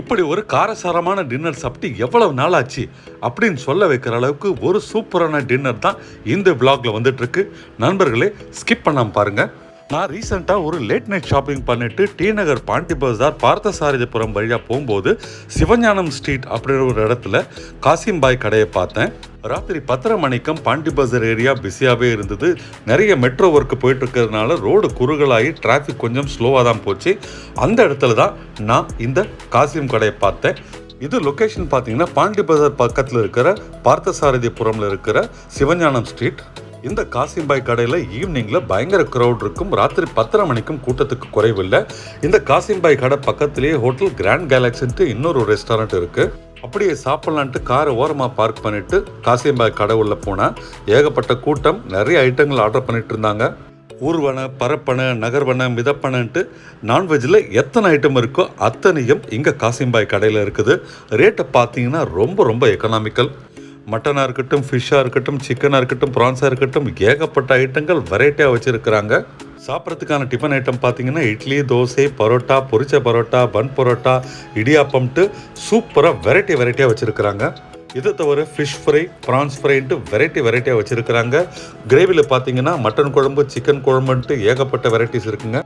இப்படி ஒரு காரசாரமான டின்னர் சாப்பிட்டு எவ்வளவு நாள் ஆச்சு அப்படின்னு சொல்ல வைக்கிற அளவுக்கு ஒரு சூப்பரான டின்னர் தான் இந்த விளாக்ல வந்துட்டு இருக்கு. நண்பர்களே, ஸ்கிப் பண்ணாம பாருங்க. நான் ரீசெண்டாக ஒரு லேட் நைட் ஷாப்பிங் பண்ணிட்டு டி நகர் பாண்டி பஜார் பார்த்தசாரதிபுரம் வழியாக போகும்போது சிவஞானம் ஸ்ட்ரீட் அப்படின்ற ஒரு இடத்துல காசிம் பாய் கடையை பார்த்தேன். ராத்திரி 10:30 மணிக்கும் பாண்டி பஜார் ஏரியா பிஸியாகவே இருந்தது. நிறைய மெட்ரோ ஒர்க்கு போயிட்டு இருக்கிறதுனால ரோடு குறுகலாகி டிராஃபிக் கொஞ்சம் ஸ்லோவாக தான் போச்சு. அந்த இடத்துல தான் நான் இந்த காசிம் கடையை பார்த்தேன். இது லொக்கேஷன் பார்த்தீங்கன்னா பாண்டி பஜார் பக்கத்தில் இருக்கிற பார்த்தசாரதிபுரமில் இருக்கிற சிவஞானம் ஸ்ட்ரீட். இந்த காசிம் பாய் கடையில் ஈவினிங்கில் பயங்கர க்ரௌட் இருக்கும். ராத்திரி 10:30 மணிக்கும் கூட்டத்துக்கு குறைவில்லை. இந்த காசிம் பாய் கடை பக்கத்துலேயே ஹோட்டல் கிராண்ட் கேலக்ஸின்ட்டு இன்னொரு ரெஸ்டாரண்ட் இருக்குது. அப்படியே சாப்பிட்லான்ட்டு காரை ஓரமாக பார்க் பண்ணிவிட்டு காசிம் பாய் கடை உள்ள போனால் ஏகப்பட்ட கூட்டம். நிறைய ஐட்டங்கள் ஆர்டர் பண்ணிட்டு இருந்தாங்க. ஊர்வனை, பரப்பனை, நகர்வனை, மிதப்பனைன்ட்டு நான்வெஜ்ஜில் எத்தனை ஐட்டம் இருக்கோ அத்தனையும் இங்கே காசிம் பாய் கடையில் இருக்குது. ரேட்டை பார்த்தீங்கன்னா ரொம்ப ரொம்ப எக்கனாமிக்கல். மட்டனாக இருக்கட்டும், ஃபிஷ்ஷாக இருக்கட்டும், சிக்கனாக இருக்கட்டும், ப்ரான்ஸாக இருக்கட்டும், ஏகப்பட்ட ஐட்டங்கள் வெரைட்டியாக வச்சுருக்கிறாங்க. சாப்பிட்றதுக்கான டிஃபன் ஐட்டம் பார்த்தீங்கன்னா இட்லி, தோசை, பரோட்டா, பொரிச்ச பரோட்டா, பன் பரோட்டா, இடியாப்பம்ட்டு சூப்பராக வெரைட்டியாக வச்சுருக்கிறாங்க. இதை தவிர ஃபிஷ் ஃப்ரை, ப்ரான்ஸ் ஃப்ரைன்ட்டு வெரைட்டியாக வச்சுருக்கிறாங்க. கிரேவியில் பார்த்தீங்கன்னா மட்டன் குழம்பு, சிக்கன் குழம்புன்ட்டு ஏகப்பட்ட வெரைட்டிஸ் இருக்குங்க.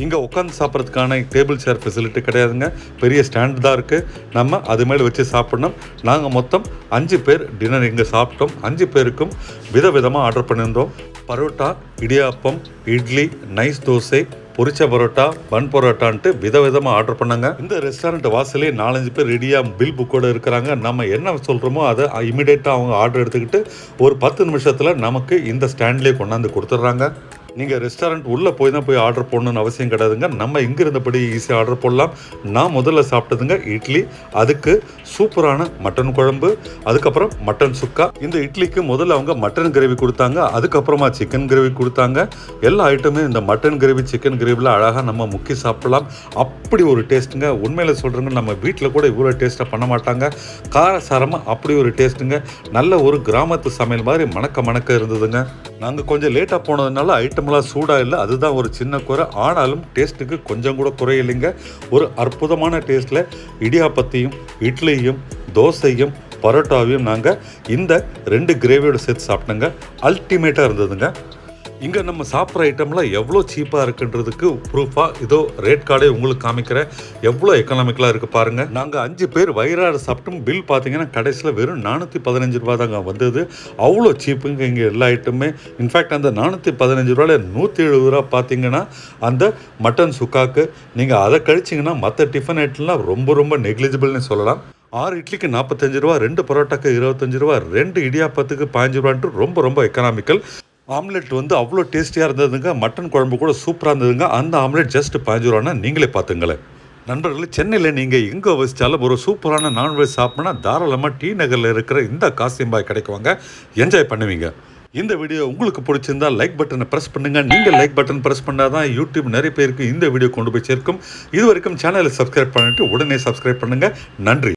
இங்கே உட்காந்து சாப்பிட்றதுக்கான டேபிள் சேர் ஃபெசிலிட்டி கிடையாதுங்க. பெரிய ஸ்டாண்ட் தான் இருக்குது. நம்ம அது மேலே வச்சு சாப்பிட்ணும். நாங்கள் மொத்தம் 5 பேர் டின்னர் இங்கே சாப்பிட்டோம். 5 பேருக்கும் விதவிதமாக ஆர்டர் பண்ணியிருந்தோம். பரோட்டா, இடியாப்பம், இட்லி, நைஸ் தோசை, பொரிச்ச பரோட்டா, பன் பரோட்டான்ட்டு விதவிதமாக ஆர்டர் பண்ணாங்க. இந்த ரெஸ்டாரண்ட் வாசலே 4-5 பேர் ரெடியாக பில் புக்கோடு இருக்கிறாங்க. நம்ம என்ன சொல்கிறோமோ அதை இமிடியேட்டாக அவங்க ஆர்டர் எடுத்துக்கிட்டு ஒரு 10 நிமிஷத்தில் நமக்கு இந்த ஸ்டாண்ட்லேயே கொண்டாந்து கொடுத்துட்றாங்க. நீங்கள் ரெஸ்டாரண்ட் உள்ளே போய் ஆர்டர் போடணுன்னு அவசியம் கிடையாதுங்க. நம்ம இங்கே இருந்தபடி ஈஸியாக ஆர்டர் போடலாம். நான் முதல்ல சாப்பிட்டதுங்க இட்லி, அதுக்கு சூப்பரான மட்டன் குழம்பு, அதுக்கப்புறம் மட்டன் சுக்கா. இந்த இட்லிக்கு முதல்ல அவங்க மட்டன் கிரேவி கொடுத்தாங்க, அதுக்கப்புறமா சிக்கன் கிரேவி கொடுத்தாங்க. எல்லா ஐட்டமே இந்த மட்டன் கிரேவி, சிக்கன் கிரேவியில் அழகாக நம்ம முக்கி சாப்பிடலாம். அப்படி ஒரு டேஸ்ட்டுங்க. உண்மையில் சொல்கிறேங்க, நம்ம வீட்டில் கூட இவ்வளோ டேஸ்ட்டாக பண்ண மாட்டாங்க. காரசாரமாக அப்படி ஒரு டேஸ்ட்டுங்க. நல்ல ஒரு கிராமத்து சமையல் மாதிரி மணக்க இருந்ததுங்க. நாங்கள் கொஞ்சம் லேட்டாக போனதுனால ஐட்டமெல்லாம் சூடாக இல்லை, அதுதான் ஒரு சின்ன குறை. ஆனாலும் டேஸ்ட்டுக்கு கொஞ்சம் கூட குறையில்லைங்க. ஒரு அற்புதமான டேஸ்ட்டில் இடியாப்பத்தையும், இட்லியும், தோசையும், பரோட்டாவையும் நாங்கள் இந்த 2 கிரேவியோட சேர்த்து சாப்பிட்டோங்க. அல்டிமேட்டாக இருந்ததுங்க. இங்கே நம்ம சாப்பிட்ற ஐட்டம்லாம் எவ்வளோ சீப்பாக இருக்குன்றதுக்கு ப்ரூஃபாக இதோ ரேட் கார்டே உங்களுக்கு காமிக்கிறேன். எவ்வளோ எக்கனாமிக்கலாக இருக்குது பாருங்கள். நாங்கள் 5 பேர் வயிறார சாப்பிட்டோம். பில் பார்த்தீங்கன்னா கடைசியில் வெறும் 415 ரூபா தாங்க வந்தது. அவ்வளோ சீப்புங்க இங்கே எல்லா ஐட்டமே. இன்ஃபேக்ட் அந்த 415 ரூபாயில் 170 ரூபா பார்த்தீங்கன்னா அந்த மட்டன் சுக்காக்கு. நீங்கள் அதை கழிச்சிங்கன்னா மற்ற டிஃபன் ஐட்டம்லாம் ரொம்ப நெக்லிஜிபிள்னு சொல்லலாம். 6 இட்லிக்கு 45 ரூபா, 2 பரோட்டாக்கு 25 ரூபா, 2 இடியாப்பத்துக்கு 15 ரூபான்ட்டு ரொம்ப எக்கனாமிக்கல். ஆம்லெட் அவ்வளோ டேஸ்டியாக இருந்ததுங்க. மட்டன் குழம்பு கூட சூப்பராக இருந்ததுங்க. அந்த ஆம்லெட் ஜஸ்ட் 15 ரூபான்னா நீங்களே பார்த்துங்களேன். நண்பர்களே, சென்னையில் நீங்கள் எங்கே வசித்தாலும் ஒரு சூப்பரான நான்வெஜ் சாப்பிட்னா தாராளமாக டி நகரில் இருக்கிற இந்த காசிம் பாய் கடைக்கு வாங்க, என்ஜாய் பண்ணுவீங்க. இந்த வீடியோ உங்களுக்கு பிடிச்சிருந்தா லைக் பட்டனை ப்ரெஸ் பண்ணுங்கள். நீங்கள் லைக் பட்டன் ப்ரெஸ் பண்ணால் தான் யூடியூப் நிறைய பேருக்கு இந்த வீடியோ கொண்டு போய் சேர்க்கும். இது வரைக்கும் சேனலை சப்ஸ்கிரைப் பண்ணிவிட்டு உடனே சப்ஸ்கிரைப் பண்ணுங்கள். நன்றி.